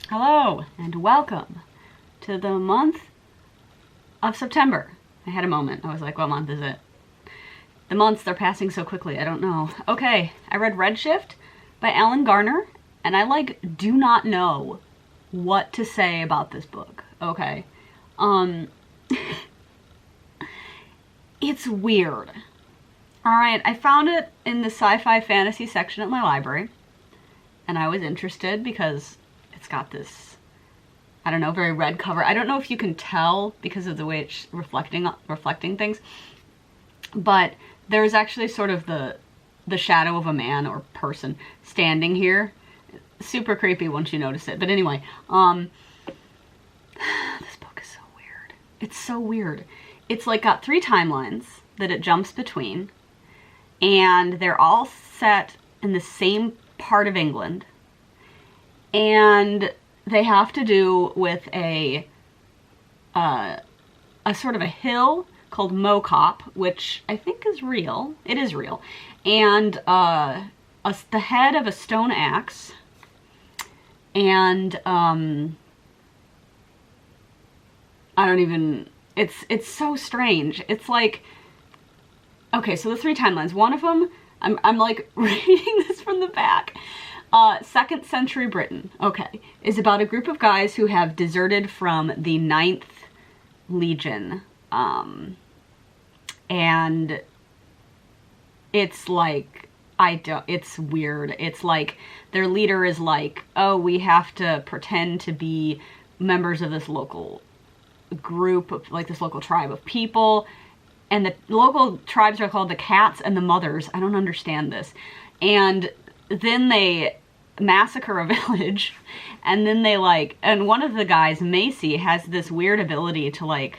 Hello and welcome to the month of September. I had a moment. I was like, what month is it? The months, they're passing so quickly. I don't know. Okay, I read Redshift by Garner, and I do not know what to say about this book. Okay. It's weird. Alright, I found it in the sci-fi fantasy section at my library, and I was interested because it's got this, I don't know, very red cover. I don't know if you can tell because of the way it's reflecting things, but there's actually sort of the shadow of a man or person standing here. Super creepy once you notice it. But anyway, this book is so weird. It's so weird. It's like got 3 timelines that it jumps between, and they're all set in the same part of England, and they have to do with a sort of a hill called Mocop, which I think is real. It is real. And the head of a stone axe, and I don't even, it's so strange. It's like, okay, so the 3 timelines. One of them, I'm like reading this from the back. 2nd century Britain, okay, is about a group of guys who have deserted from the 9th Legion. And it's like, it's weird. It's like, their leader is like, oh, we have to pretend to be members of this local group, of like this local tribe of people. And the local tribes are called the Cats and the Mothers. I don't understand this. And then they massacre a village, and then they and one of the guys, Macy, has this weird ability to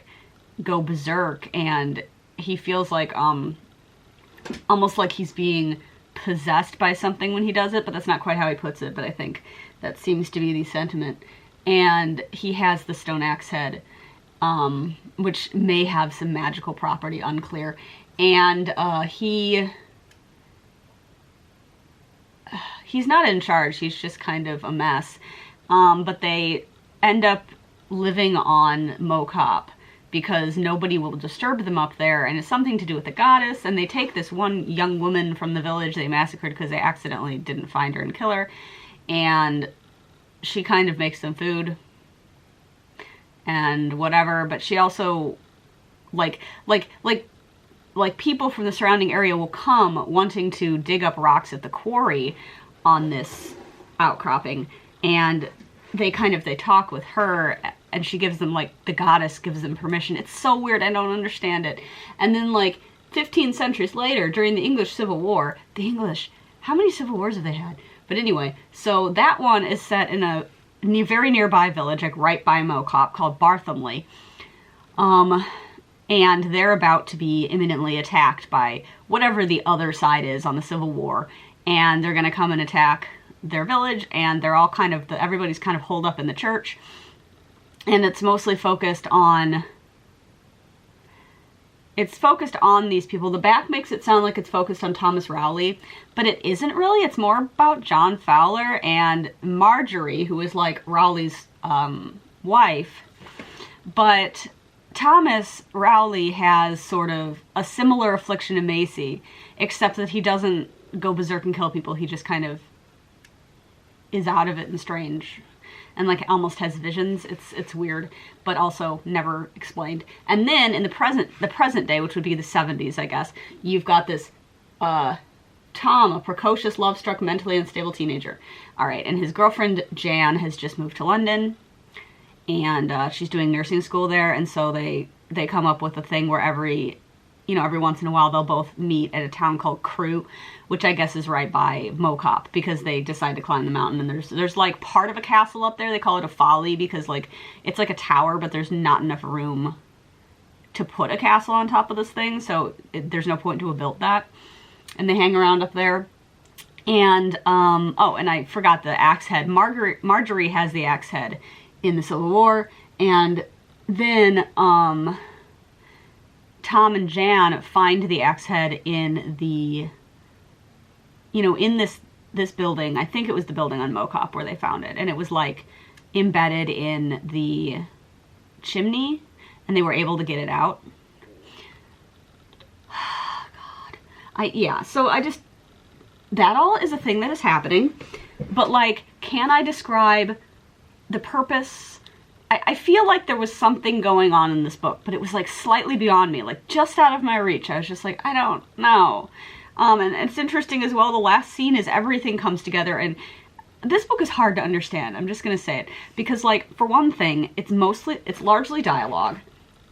go berserk, and he feels like almost like he's being possessed by something when he does it, but that's not quite how he puts it, but I think that seems to be the sentiment. And he has the stone axe head, which may have some magical property, unclear. And he's not in charge, he's just kind of a mess. But they end up living on Mocop because nobody will disturb them up there, and it's something to do with the goddess. And they take this one young woman from the village they massacred because they accidentally didn't find her and kill her, and she kind of makes them food and whatever. But she also like people from the surrounding area will come wanting to dig up rocks at the quarry on this outcropping, and they talk with her, and she gives them, the goddess gives them permission. It's so weird, I don't understand it. And then 15 centuries later, during the English Civil War, how many civil wars have they had? But anyway, so that one is set in a very nearby village, right by Mocop, called Barthamley. And they're about to be imminently attacked by whatever the other side is on the Civil War. And they're going to come and attack their village, and they're all everybody's kind of holed up in the church. And it's mostly focused on these people. The back makes it sound like it's focused on Thomas Rowley, but it isn't really. It's more about John Fowler and Marjorie, who is Rowley's wife. But Thomas Rowley has sort of a similar affliction to Macy, except that he doesn't go berserk and kill people. He just kind of is out of it and strange, and almost has visions. It's weird, but also never explained. And then in the present day, which would be the 70s, I guess, you've got this Tom, a precocious, love-struck, mentally unstable teenager. All right, and his girlfriend Jan has just moved to London, and she's doing nursing school there, and so they come up with a thing where every once in a while they'll both meet at a town called Crewe, which I guess is right by Mocop, because they decide to climb the mountain, and there's part of a castle up there. They call it a folly because it's like a tower, but there's not enough room to put a castle on top of this thing, so there's no point to have built that. And they hang around up there. And oh, and I forgot the axe head. Marjorie has the axe head in the Civil War, and then Tom and Jan find the axe head in the, in this building. I think it was the building on Mocop where they found it, and it was embedded in the chimney, and they were able to get it out. God. Yeah, so that all is a thing that is happening, but like, can I describe the purpose? I feel like there was something going on in this book, but it was like slightly beyond me, like just out of my reach. I was just like, I don't know. And it's interesting as well, the last scene is everything comes together, and this book is hard to understand. I'm just gonna say it, because like, for one thing, it's largely dialogue.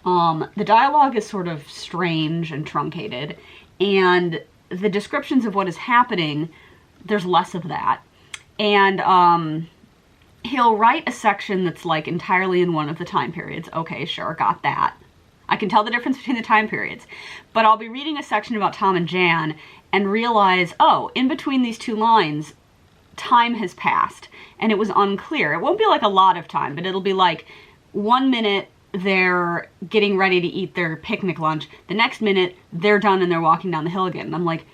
The dialogue is sort of strange and truncated, and the descriptions of what is happening, there's less of that. And he'll write a section that's like entirely in one of the time periods. Okay, sure, got that. I can tell the difference between the time periods. But I'll be reading a section about Tom and Jan and realize, oh, in between these two lines, time has passed, and it was unclear. It won't be like a lot of time, but it'll be like 1 minute they're getting ready to eat their picnic lunch. The next minute they're done and they're walking down the hill again. And I'm like,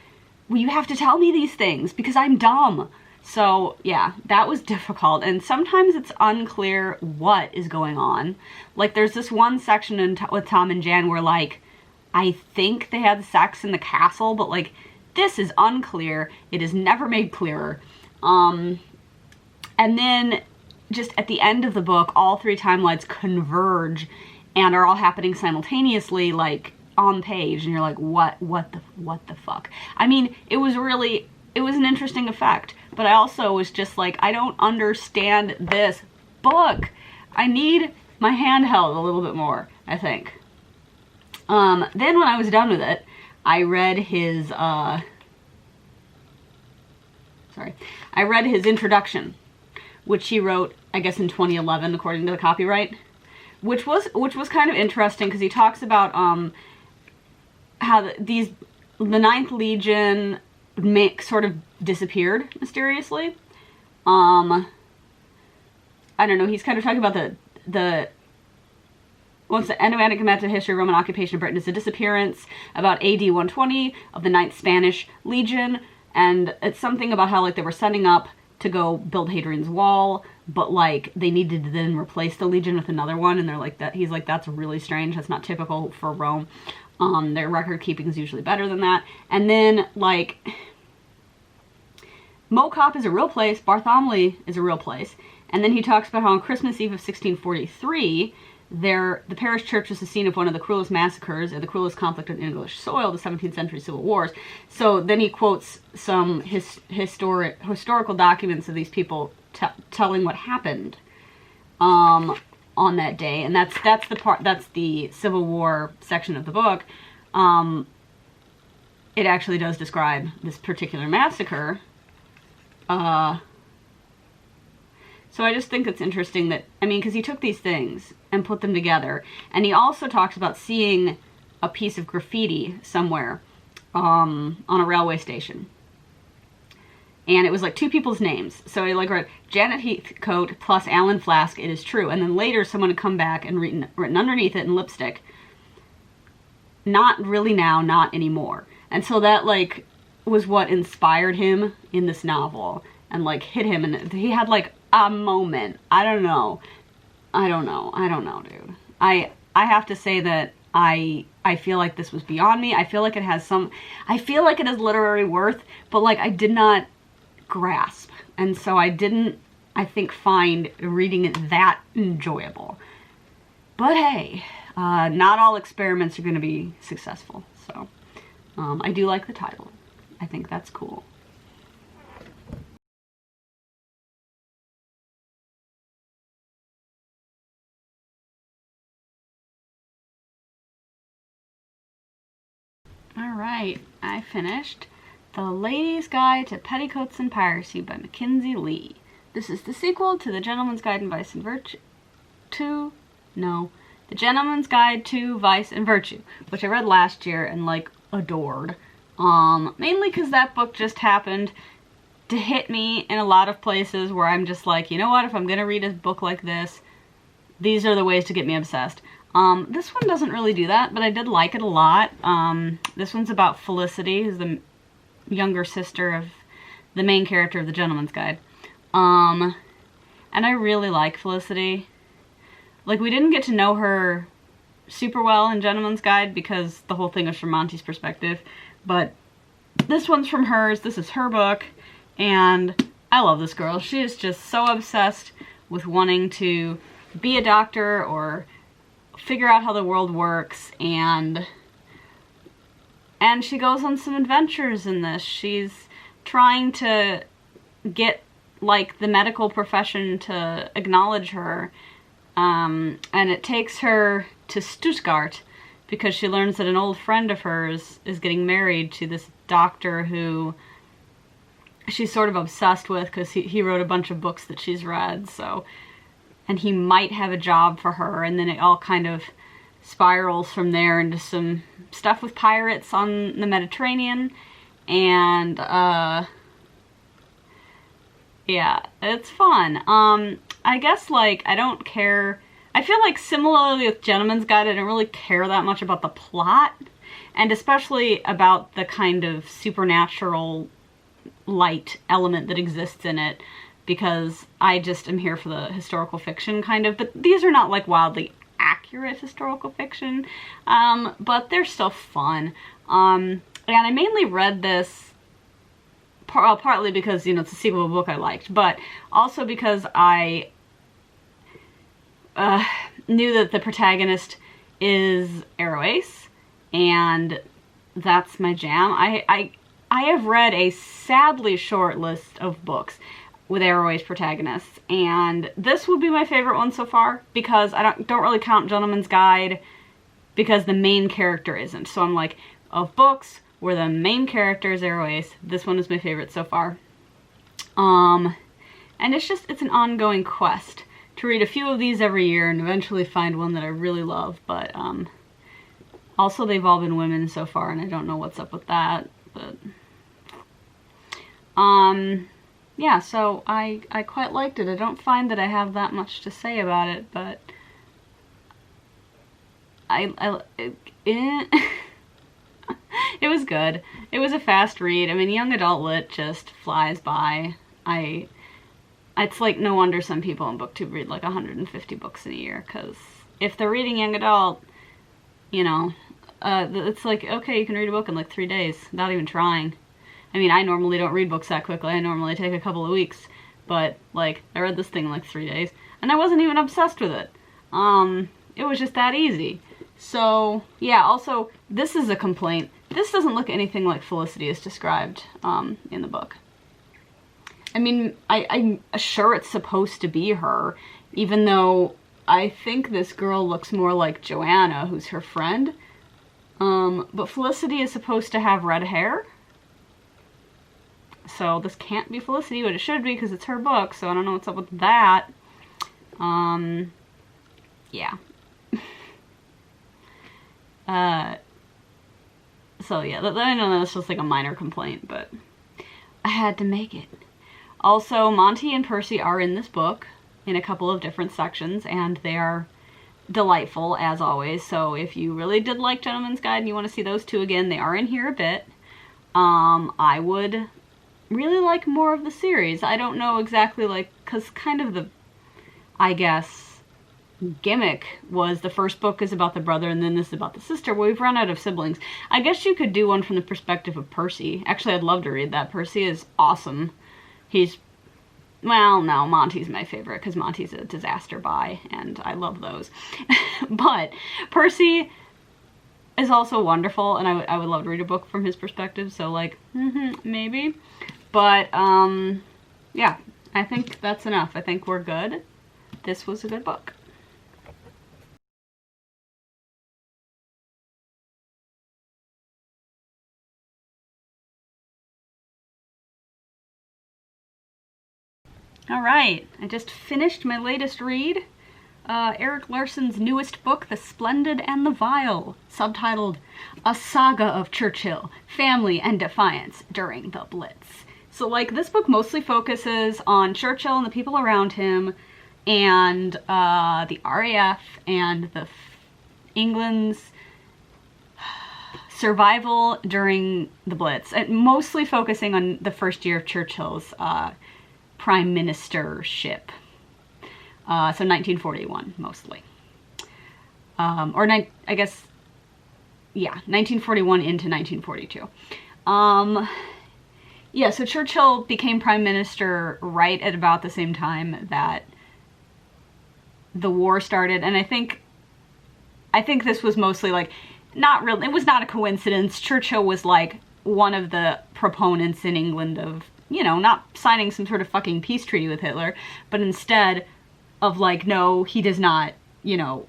well, you have to tell me these things because I'm dumb. So yeah, that was difficult, and sometimes it's unclear what is going on. Like, there's this one section with Tom and Jan where, like, I think they had sex in the castle, but like, this is unclear. It is never made clearer. And then just at the end of the book, all three timelines converge and are all happening simultaneously, like on page, and you're like, what the fuck? I mean, it was an interesting effect. But I also was just like, I don't understand this book. I need my handheld a little bit more, I think. Then when I was done with it, I read his, I read his introduction, which he wrote, I guess, in 2011, according to the copyright, which was kind of interesting, because he talks about, how the Ninth Legion sort of disappeared mysteriously. I don't know, he's kind of talking about once the enigmatic method history of Roman occupation of Britain is the disappearance about AD 120 of the 9th Spanish Legion, and it's something about how like they were setting up to go build Hadrian's Wall, but like they needed to then replace the Legion with another one, and they're like, that he's like, that's really strange, that's not typical for Rome. Their record keeping is usually better than that. And then like, Mocop is a real place, Bartholomew is a real place. And then he talks about how on Christmas Eve of 1643, the parish church was the scene of one of the cruelest massacres and the cruelest conflict on English soil, the 17th century civil wars. So then he quotes some historical documents of these people telling what happened on that day, and that's the Civil War section of the book. It actually does describe this particular massacre. So I just think it's interesting that, I mean, because he took these things and put them together, and he also talks about seeing a piece of graffiti somewhere on a railway station. And it was like two people's names. So he like wrote Janet Heathcote plus Alan Flask, it is true. And then later someone had come back and written underneath it in lipstick, not really now, not anymore. And so that like was what inspired him in this novel and like hit him. And he had like a moment. I don't know, dude. I have to say that I feel like this was beyond me. I feel like it has literary worth, but like I did not grasp, and so I didn't, I think, find reading it that enjoyable. But hey, not all experiments are going to be successful, so I do like the title. I think that's cool. Alright, I finished The Lady's Guide to Petticoats and Piracy by Mackenzi Lee. This is the sequel to The Gentleman's Guide to Vice and Virtue. The Gentleman's Guide to Vice and Virtue, which I read last year and like adored. Mainly because that book just happened to hit me in a lot of places where I'm just like, you know what, if I'm gonna read a book like this, these are the ways to get me obsessed. This one doesn't really do that, but I did like it a lot. This one's about Felicity, who's the younger sister of the main character of The Gentleman's Guide. and I really like Felicity. Like, we didn't get to know her super well in Gentleman's Guide because the whole thing is from Monty's perspective, but this one's from hers. This is her book, and I love this girl. She is just so obsessed with wanting to be a doctor or figure out how the world works, and she goes on some adventures in this. She's trying to get, like, the medical profession to acknowledge her, and it takes her to Stuttgart because she learns that an old friend of hers is getting married to this doctor who she's sort of obsessed with because he wrote a bunch of books that she's read, so, and he might have a job for her, and then it all kind of spirals from there into some stuff with pirates on the Mediterranean, and yeah, it's fun. I guess, like, I don't care. I feel like similarly with Gentleman's Guide, I don't really care that much about the plot, and especially about the kind of supernatural light element that exists in it, because I just am here for the historical fiction, kind of. But these are not, like, wildly accurate historical fiction, but they're still fun. And I mainly read this partly because, you know, it's a sequel to a book I liked, but also because I knew that the protagonist is Ace, and that's my jam. I have read a sadly short list of books with Ace protagonists, and this would be my favorite one so far, because I don't really count Gentleman's Guide because the main character isn't. So I'm like, of books where the main character is Ace, this one is my favorite so far. And it's an ongoing quest to read a few of these every year and eventually find one that I really love, but also they've all been women so far, and I don't know what's up with that, but yeah, so I quite liked it. I don't find that I have that much to say about it, but it was good. It was a fast read. I mean, young adult lit just flies by. It's like no wonder some people in BookTube read like 150 books in a year, because if they're reading young adult, you know, it's like, okay, you can read a book in like 3 days without even trying. I mean, I normally don't read books that quickly. I normally take a couple of weeks, but like, I read this thing in like 3 days, and I wasn't even obsessed with it. It was just that easy. So yeah, also, this is a complaint. This doesn't look anything like Felicity is described in the book. I mean, I'm sure it's supposed to be her, even though I think this girl looks more like Joanna, who's her friend. But Felicity is supposed to have red hair. So this can't be Felicity, but it should be because it's her book, so I don't know what's up with that. Yeah. So yeah, I know that's just like a minor complaint, but I had to make it. Also, Monty and Percy are in this book in a couple of different sections, and they are delightful, as always. So if you really did like Gentleman's Guide and you want to see those two again, they are in here a bit. I would really like more of the series. I don't know exactly, like, because kind of the, I guess, gimmick was the first book is about the brother and then this is about the sister. Well, we've run out of siblings. I guess you could do one from the perspective of Percy. Actually, I'd love to read that. Percy is awesome. He's, well, no, Monty's my favorite because Monty's a disaster buy, and I love those. But Percy is also wonderful, and I would love to read a book from his perspective, so, like, maybe. But, yeah, I think that's enough. I think we're good. This was a good book. Alright, I just finished my latest read, Erik Larson's newest book, The Splendid and the Vile, subtitled A Saga of Churchill, Family and Defiance During the Blitz. So, like, this book mostly focuses on Churchill and the people around him, and the RAF and England's survival during the Blitz, and mostly focusing on the first year of Churchill's prime ministership. So 1941, mostly. I guess, yeah, 1941 into 1942. Yeah, so Churchill became prime minister right at about the same time that the war started, and I think this was mostly like, not really, it was not a coincidence. Churchill was like one of the proponents in England of, you know, not signing some sort of fucking peace treaty with Hitler, but instead of like, no, he does not, you know,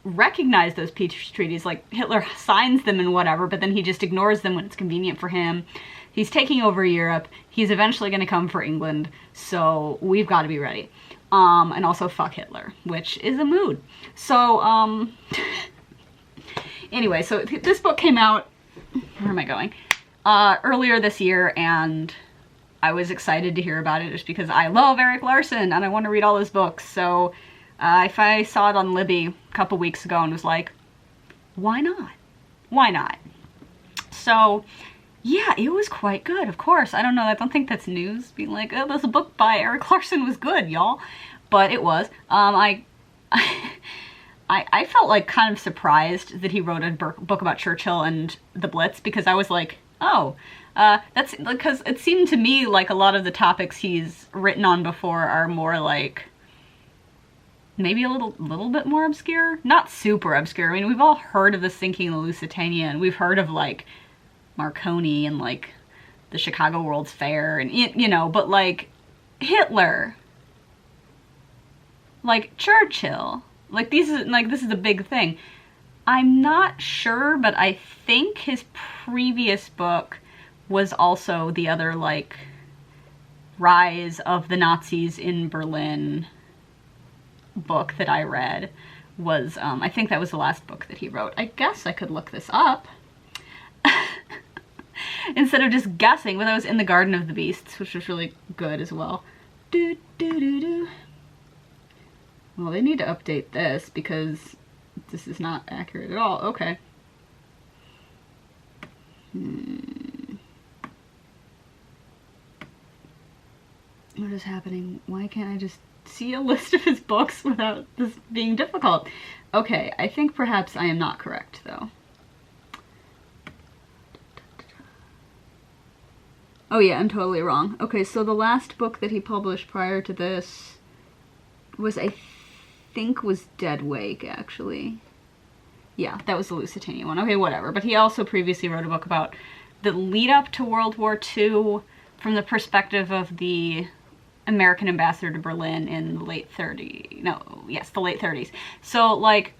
recognize those peace treaties. Like, Hitler signs them and whatever, but then he just ignores them when it's convenient for him. He's taking over Europe. He's eventually going to come for England, so we've got to be ready. And also fuck Hitler, which is a mood. So, anyway, so this book came out, where am I going? Earlier this year, and I was excited to hear about it just because I love Erik Larson and I want to read all his books. So, if I saw it on Libby a couple weeks ago and was like, why not? Why not? So, yeah, it was quite good, of course. I don't know, I don't think that's news, being like, oh, there's a book by Erik Larson was good, y'all. But it was. I felt like kind of surprised that he wrote a book about Churchill and the Blitz, because I was like, oh, that's because it seemed to me like a lot of the topics he's written on before are more like, maybe a little bit more obscure. Not super obscure. I mean, we've all heard of the sinking of the Lusitania, and we've heard of like Marconi and like the Chicago World's Fair, and you know, but like Hitler, like Churchill, like this is a big thing. I'm not sure, but I think his previous book was also the other like Rise of the Nazis in Berlin book that I read. Was I think that was the last book that he wrote. I guess I could look this up instead of just guessing, but that was In the Garden of the Beasts, which was really good as well. Well, they need to update this because this is not accurate at all. Okay. What is happening? Why can't I just see a list of his books without this being difficult? Okay, I think perhaps I am not correct, though. Oh yeah, I'm totally wrong. Okay, so the last book that he published prior to this was, I think, was Dead Wake, actually. Yeah, that was the Lusitania one. Okay, whatever. But he also previously wrote a book about the lead up to World War II from the perspective of the American ambassador to Berlin in the late 30s. No, yes, the late 30s. So, like,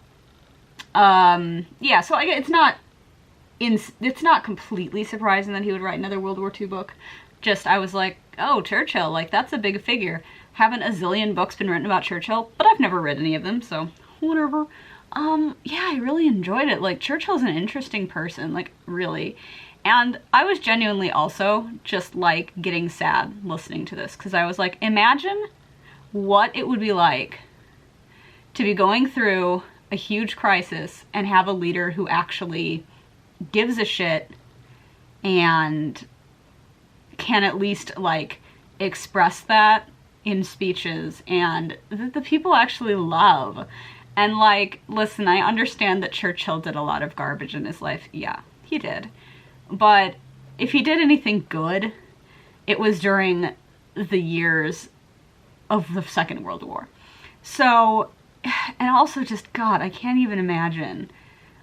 yeah, so it's not completely surprising that he would write another World War II book. Just, I was like, oh, Churchill, like, that's a big figure. Haven't a zillion books been written about Churchill, but I've never read any of them, so whatever. Yeah, I really enjoyed it. Like, Churchill's an interesting person, like, really. And I was genuinely also just, like, getting sad listening to this, because I was like, imagine what it would be like to be going through a huge crisis and have a leader who actually gives a shit and can at least, like, express that in speeches, and that the people actually love. And, like, listen, I understand that Churchill did a lot of garbage in his life. Yeah, he did. But if he did anything good, it was during the years of the Second World War. So, and also just, God, I can't even imagine,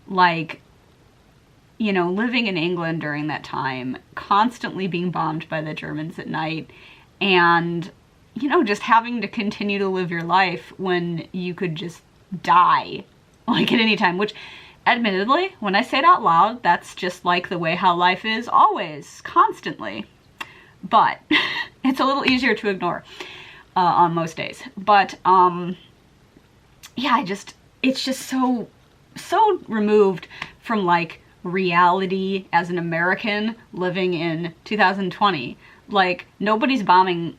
like, you know, living in England during that time, constantly being bombed by the Germans at night, and, you know, just having to continue to live your life when you could just die, like, at any time, which, admittedly, when I say it out loud, that's just like the way how life is always, constantly. But it's a little easier to ignore on most days. But, yeah, it's just so removed from, like, reality as an American living in 2020. Like, nobody's bombing,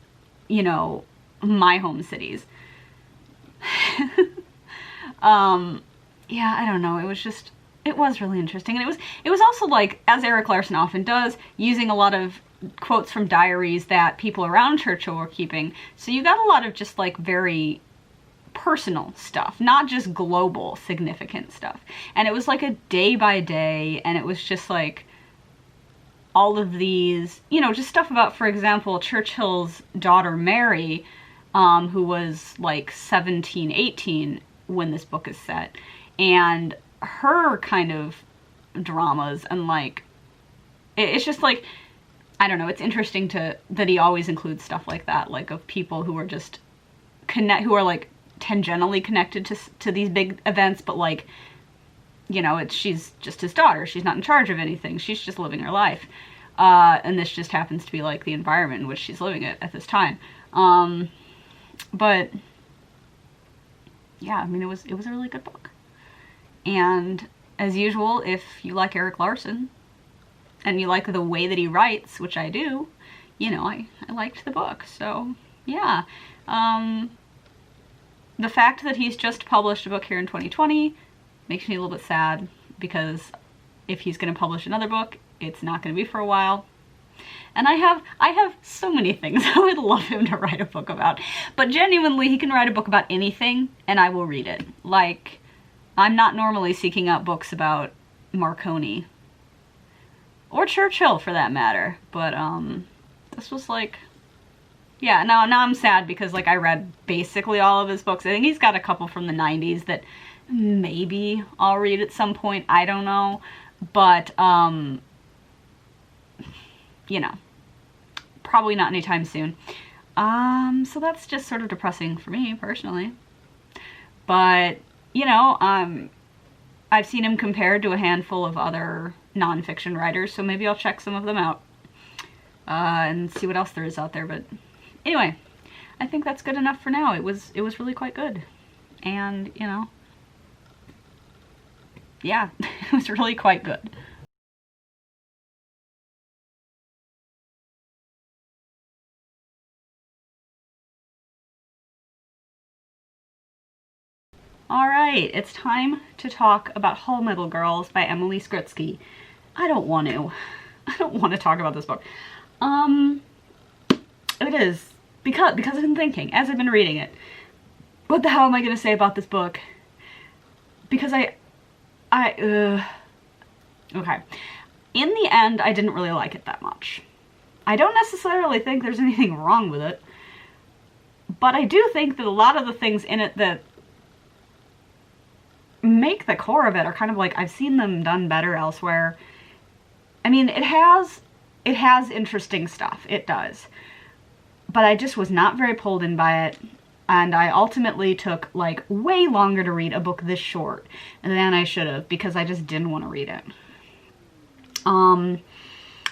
you know, my home cities. Yeah, I don't know. It was really interesting. And it was also, like, as Erik Larson often does, using a lot of quotes from diaries that people around Churchill were keeping. So you got a lot of just, like, very personal stuff, not just global significant stuff. And it was like a day by day, and it was just like all of these, you know, just stuff about, for example, Churchill's daughter Mary, who was like 17, 18 when this book is set, and her kind of dramas, and like, it's just like, I don't know, it's interesting that he always includes stuff like that, like of people who are just who are like tangentially connected to these big events, but like, you know, she's just his daughter. She's not in charge of anything. She's just living her life. And this just happens to be like the environment in which she's living it at this time. But yeah, I mean, it was a really good book. And as usual, if you like Erik Larson and you like the way that he writes, which I do, you know, I liked the book. So yeah. The fact that he's just published a book here in 2020 makes me a little bit sad, because if he's going to publish another book, it's not going to be for a while. And I have so many things I would love him to write a book about. But genuinely, he can write a book about anything, and I will read it. Like, I'm not normally seeking out books about Marconi. Or Churchill, for that matter. But, this was like... Yeah, now I'm sad because, like, I read basically all of his books. I think he's got a couple from the 90s that maybe I'll read at some point. I don't know. But, you know, probably not anytime soon. So that's just sort of depressing for me, personally. But, you know, I've seen him compared to a handful of other nonfiction writers, so maybe I'll check some of them out and see what else there is out there. But anyway, I think that's good enough for now. It was really quite good. And, you know, yeah, it was really quite good. Alright, it's time to talk about Hullmetal Girls by Emily Skrutskie. I don't want to talk about this book. It is, because I've been thinking, as I've been reading it, what the hell am I going to say about this book? Because okay. In the end, I didn't really like it that much. I don't necessarily think there's anything wrong with it, but I do think that a lot of the things in it that make the core of it are kind of like, I've seen them done better elsewhere. I mean, it has interesting stuff. It does. But I just was not very pulled in by it. And I ultimately took, like, way longer to read a book this short than I should have, because I just didn't want to read it.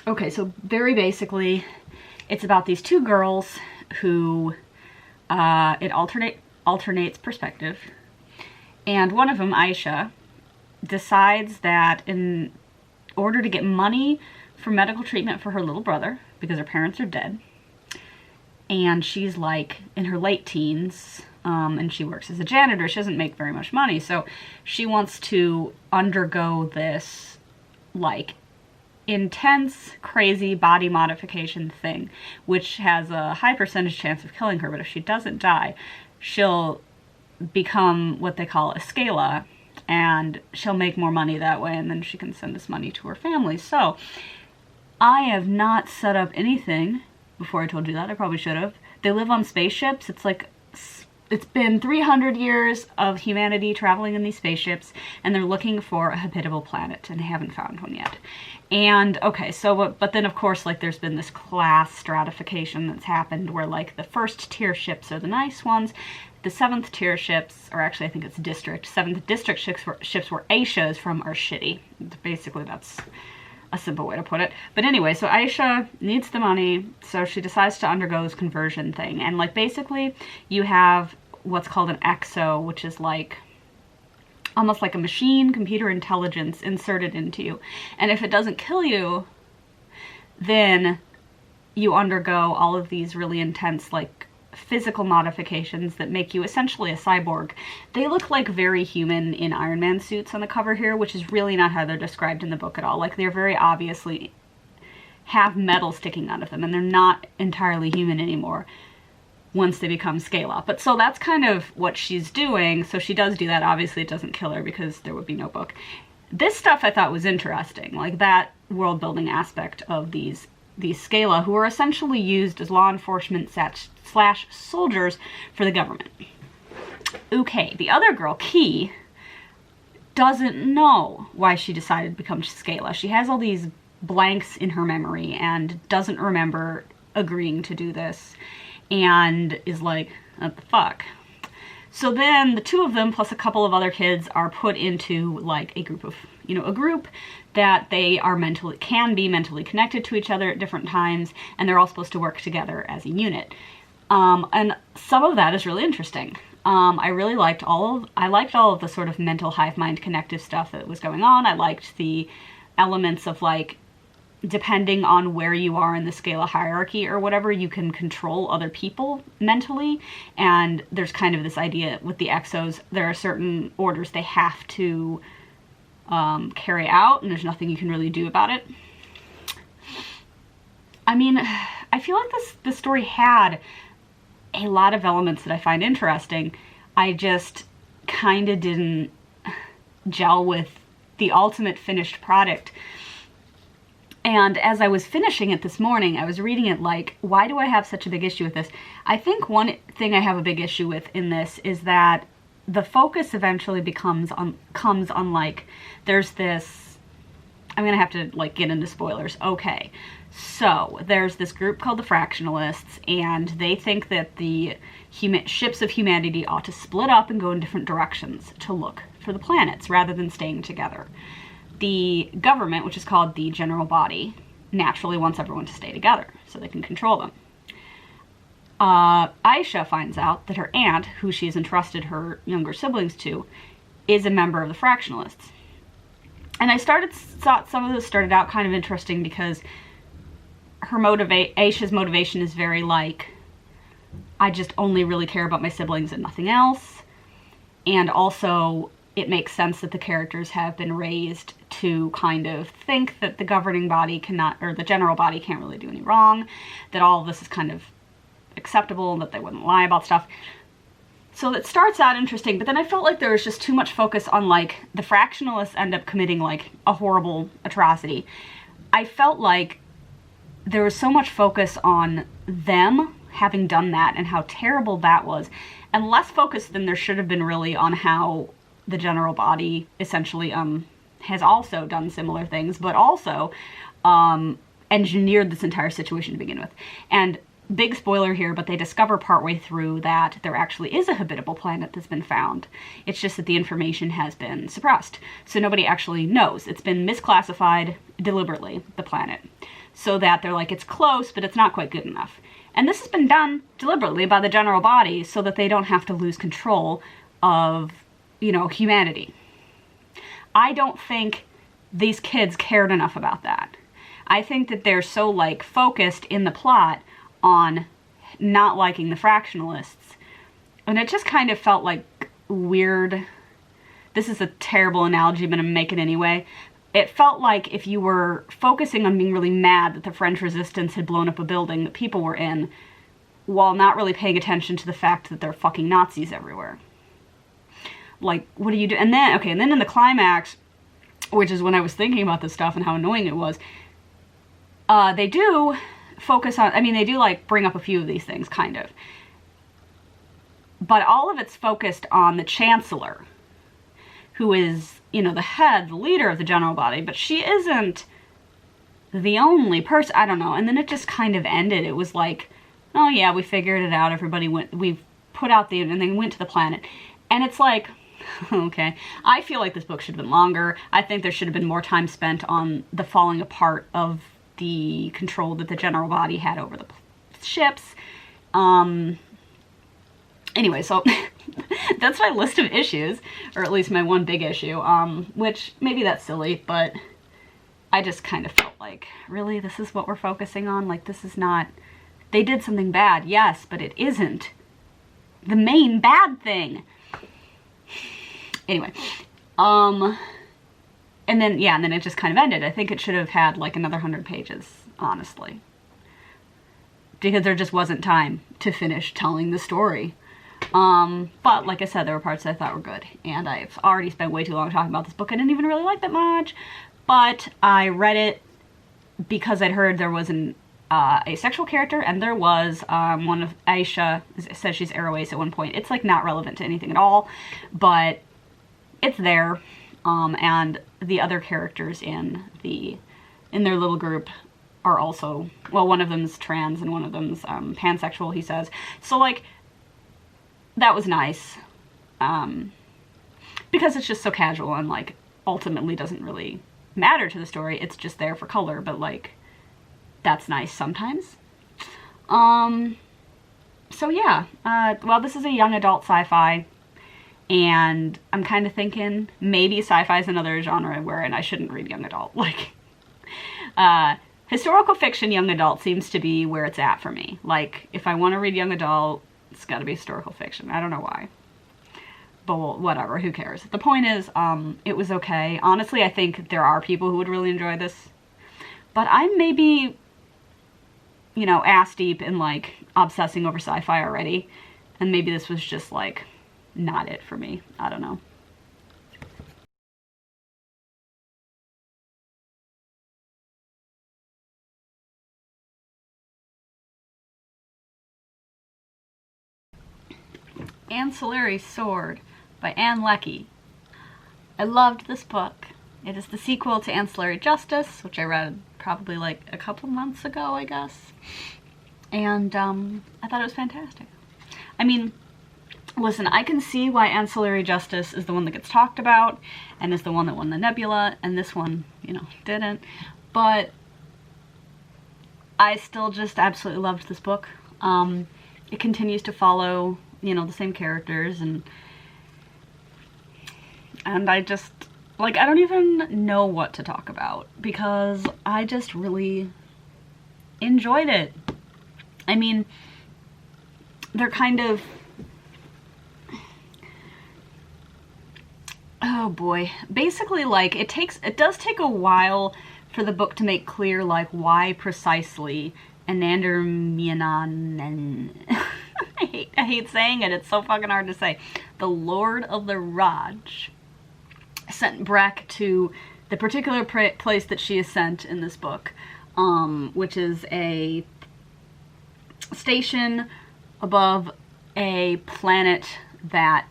Okay, so very basically, it's about these two girls who, it alternates perspective. And one of them, Aisha, decides that in order to get money for medical treatment for her little brother, because her parents are dead, and she's like in her late teens, and she works as a janitor. She doesn't make very much money, so she wants to undergo this, like, intense, crazy body modification thing, which has a high percentage chance of killing her, but if she doesn't die, she'll become what they call a scala, and she'll make more money that way, and then she can send this money to her family. So, I have not set up anything before I told you that. I probably should have. They live on spaceships. It's like, it's been 300 years of humanity traveling in these spaceships, and they're looking for a habitable planet, and they haven't found one yet. And, okay, so, but then, of course, like, there's been this class stratification that's happened where, like, the first tier ships are the nice ones. The 7th tier ships, or actually I think it's district, 7th district ships where Aisha is from are shitty. Basically, that's a simple way to put it. But anyway, so Aisha needs the money, so she decides to undergo this conversion thing. And, like, basically, you have what's called an exo, which is like, almost like a machine computer intelligence inserted into you. And if it doesn't kill you, then you undergo all of these really intense, like, physical modifications that make you essentially a cyborg. They look like very human in Iron Man suits on the cover here, which is really not how they're described in the book at all. Like, they're very obviously have metal sticking out of them, and they're not entirely human anymore. once they become Scala. But so that's kind of what she's doing. So she does do that. Obviously it doesn't kill her because there would be no book. This stuff I thought was interesting, like that world building aspect of these Scala, who are essentially used as law enforcement slash soldiers for the government. Okay, the other girl, Key, doesn't know why she decided to become Scala. She has all these blanks in her memory and doesn't remember agreeing to do this and is like, what the fuck? So then the two of them plus a couple of other kids are put into like a group of, a group that they are can be mentally connected to each other at different times, and they're all supposed to work together as a unit. And some of that is really interesting. I really liked all of the sort of mental hive mind connective stuff that was going on. I liked the elements of like, depending on where you are in the Scala hierarchy or whatever, you can control other people mentally. And there's kind of this idea with the Exos, there are certain orders they have to carry out, and there's nothing you can really do about it. I mean, I feel like this story had a lot of elements that I find interesting. I just kind of didn't gel with the ultimate finished product. And as I was finishing it this morning, I was reading it like, why do I have such a big issue with this? I think one thing I have a big issue with in this is that the focus eventually comes on like, there's this, I'm going to have to like get into spoilers. Okay. So there's this group called the Fractionalists, and they think that the ships of humanity ought to split up and go in different directions to look for the planets rather than staying together. The government, which is called the general body, naturally wants everyone to stay together so they can control them. Aisha finds out that her aunt, who she has entrusted her younger siblings to, is a member of the Fractionalists. And I thought some of this started out kind of interesting because Aisha's motivation is very like, I just only really care about my siblings and nothing else. And also, it makes sense that the characters have been raised to kind of think that the governing body cannot, or the general body can't really do any wrong, that all of this is kind of acceptable, that they wouldn't lie about stuff. So that starts out interesting, but then I felt like there was just too much focus on like, the Fractionalists end up committing like a horrible atrocity. I felt like there was so much focus on them having done that and how terrible that was, and less focus than there should have been really on how the general body essentially has also done similar things, but also engineered this entire situation to begin with. And big spoiler here, but they discover partway through that there actually is a habitable planet that's been found. It's just that the information has been suppressed. So nobody actually knows. It's been misclassified deliberately, the planet. So that they're like, it's close, but it's not quite good enough. And this has been done deliberately by the general body so that they don't have to lose control of, humanity. I don't think these kids cared enough about that. I think that they're so, like, focused in the plot on not liking the Fractionalists. And it just kind of felt like weird. This is a terrible analogy, but I'm going to make it anyway. It felt like if you were focusing on being really mad that the French resistance had blown up a building that people were in, while not really paying attention to the fact that there are fucking Nazis everywhere. Like, what do you do? And then, and then in the climax, which is when I was thinking about this stuff and how annoying it was, they do focus on, they do, like, bring up a few of these things, kind of. But all of it's focused on the Chancellor, who is, the leader of the general body, but she isn't the only person. I don't know. And then it just kind of ended. It was like, oh yeah, we figured it out. Everybody we've put out and they went to the planet. And it's like, okay. I feel like this book should have been longer. I think there should have been more time spent on the falling apart of the control that the general body had over the ships. Anyway, so that's my list of issues, or at least my one big issue, which maybe that's silly, but I just kind of felt like, really, this is what we're focusing on? Like, this is not, they did something bad, yes, but it isn't the main bad thing. Anyway, and then it just kind of ended. I think it should have had like another 100 pages, honestly. because there just wasn't time to finish telling the story. But like I said, there were parts that I thought were good, and I've already spent way too long talking about this book. I didn't even really like that much, but I read it because I'd heard there was an a sexual character, and there was one of Aisha says she's Aroace at one point. It's like not relevant to anything at all, but it's there. And the other characters in their little group are also, well, one of them's trans and one of them's pansexual, he says. So like, that was nice, because it's just so casual and like ultimately doesn't really matter to the story. It's just there for color, but like, that's nice sometimes. So yeah, well, this is a young adult sci-fi, and I'm kind of thinking maybe sci-fi is another genre wherein I shouldn't read young adult. Like, historical fiction young adult seems to be where it's at for me. Like, if I want to read young adult, it's got to be historical fiction. I don't know why. But whatever, who cares? The point is, it was okay. Honestly, I think there are people who would really enjoy this. But I'm maybe, you know, ass deep in, like, obsessing over sci-fi already. And maybe this was just, like, not it for me. I don't know. Ancillary Sword by Leckie. I loved this book. It is the sequel to Ancillary Justice, which I read probably like a couple months ago, I guess. And I thought it was fantastic. I mean, listen, I can see why Ancillary Justice is the one that gets talked about and is the one that won the Nebula, and this one, you know, didn't. But I still just absolutely loved this book. It continues to follow, you know, the same characters, and I just, like, I don't even know what to talk about because I just really enjoyed it. I mean, they're kind of, oh boy, basically, like, it does take a while for the book to make clear, like, why precisely Anander Mianan I hate saying it, it's so fucking hard to say. The Lord of the Raj sent Breck to the particular place that she is sent in this book, which is a station above a planet that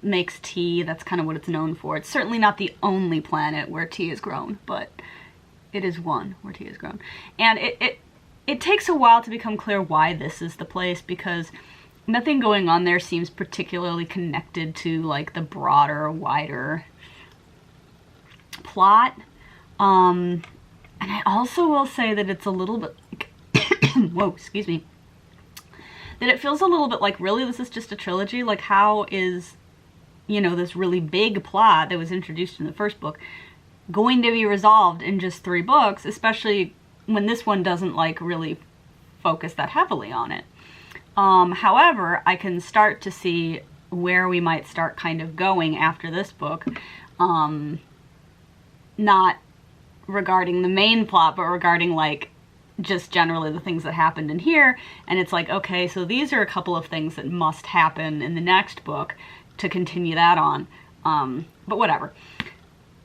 makes tea. That's kind of what it's known for. It's certainly not the only planet where tea is grown, but it is one where tea is grown. And it takes a while to become clear why this is the place, because nothing going on there seems particularly connected to, like, the broader, wider plot. And I also will say that it's a little bit like whoa, excuse me. That it feels a little bit like, really, this is just a trilogy? Like, how is, you know, this really big plot that was introduced in the first book going to be resolved in just 3 books, especially when this one doesn't, like, really focus that heavily on it. However, I can start to see where we might start kind of going after this book. Not regarding the main plot, but regarding, like, just generally the things that happened in here. And it's like, okay, so these are a couple of things that must happen in the next book to continue that on. But whatever.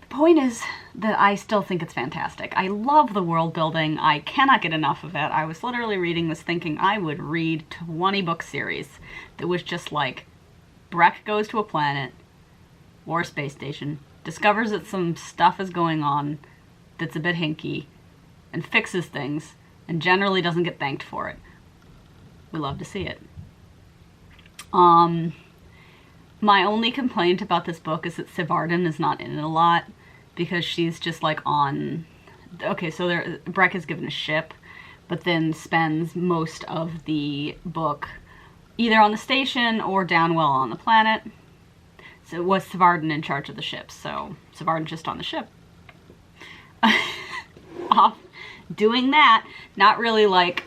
The point is that I still think it's fantastic. I love the world building. I cannot get enough of it. I was literally reading this thinking I would read 20 book series that was just like, Breck goes to a planet or a space station, discovers that some stuff is going on that's a bit hinky, and fixes things, and generally doesn't get thanked for it. We love to see it. My only complaint about this book is that Siv Arden is not in it a lot, because she's just like on, okay, so Breck is given a ship, but then spends most of the book either on the station or down well on the planet. So it was Siv Arden in charge of the ship, so Siv Arden's just on the ship. Off doing that, not really like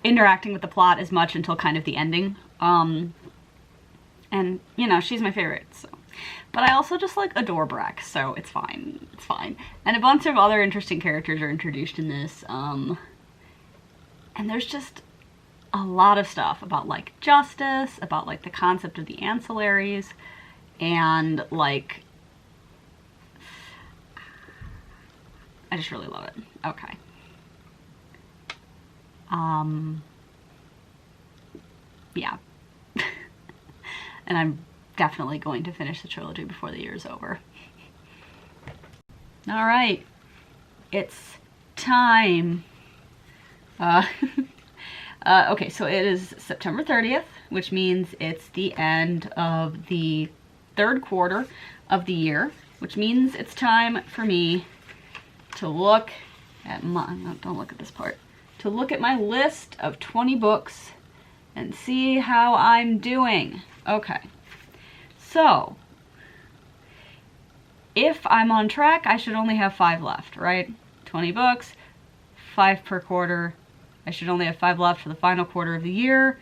interacting with the plot as much until kind of the ending. And, you know, she's my favorite, so. But I also just, like, adore Breck, so it's fine. It's fine. And a bunch of other interesting characters are introduced in this. And there's just a lot of stuff about, like, justice, about, like, the concept of the ancillaries, and, like, I just really love it. Okay. Yeah. And I'm definitely going to finish the trilogy before the year's over. All right. It's time. Okay, so it is September 30th, which means it's the end of the third quarter of the year, which means it's time for me to look at my, don't look at this part, to look at my list of 20 books and see how I'm doing. Okay, so if I'm on track, I should only have 5 left, right? 20 books, 5 per quarter. I should only have 5 left for the final quarter of the year,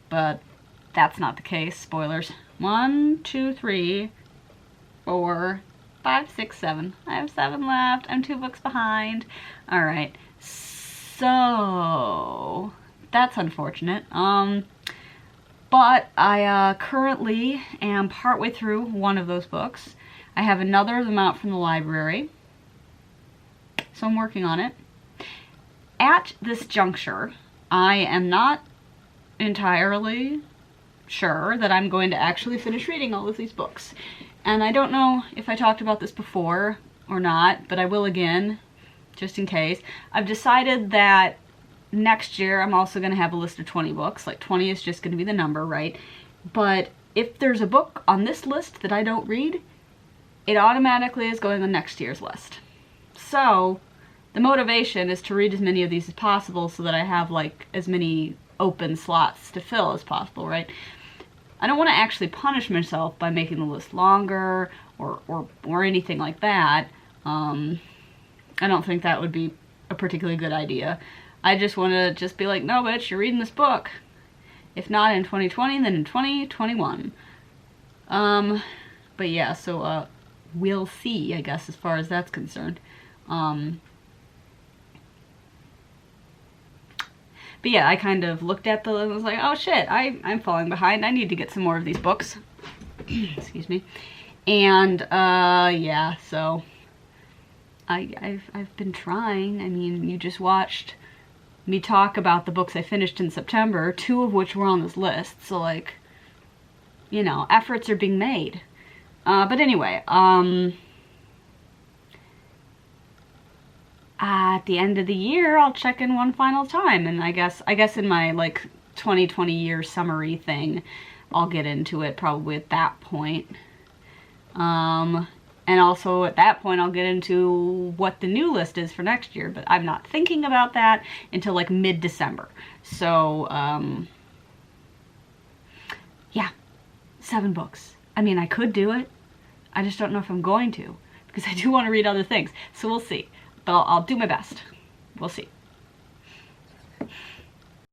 but that's not the case. Spoilers. 1, 2, 3, 4, 5, 6, 7. I have 7 left. I'm 2 books behind. All right. So that's unfortunate. But I currently am partway through one of those books. I have another of them out from the library, so I'm working on it. At this juncture, I am not entirely sure that I'm going to actually finish reading all of these books. And I don't know if I talked about this before or not, but I will again, just in case. I've decided that next year I'm also going to have a list of 20 books. Like 20 is just going to be the number, right? But if there's a book on this list that I don't read, it automatically is going on next year's list. So the motivation is to read as many of these as possible so that I have like as many open slots to fill as possible, right? I don't want to actually punish myself by making the list longer or anything like that. I don't think that would be a particularly good idea. I just want to just be like, no, bitch, you're reading this book. If not in 2020, then in 2021. But yeah, so we'll see, I guess, as far as that's concerned. But yeah, I kind of looked at the list and was like, oh shit, I'm falling behind. I need to get some more of these books. Excuse me. And yeah, so I've been trying. I mean, you just watched me talk about the books I finished in September, 2 of which were on this list. So like, you know, efforts are being made. But anyway, at the end of the year, I'll check in one final time, and I guess in my like 2020 year summary thing, I'll get into it probably at that point. And also at that point, I'll get into what the new list is for next year, but I'm not thinking about that until like mid-December. So, yeah, 7 books. I mean, I could do it. I just don't know if I'm going to, because I do want to read other things. So we'll see. But I'll do my best. We'll see.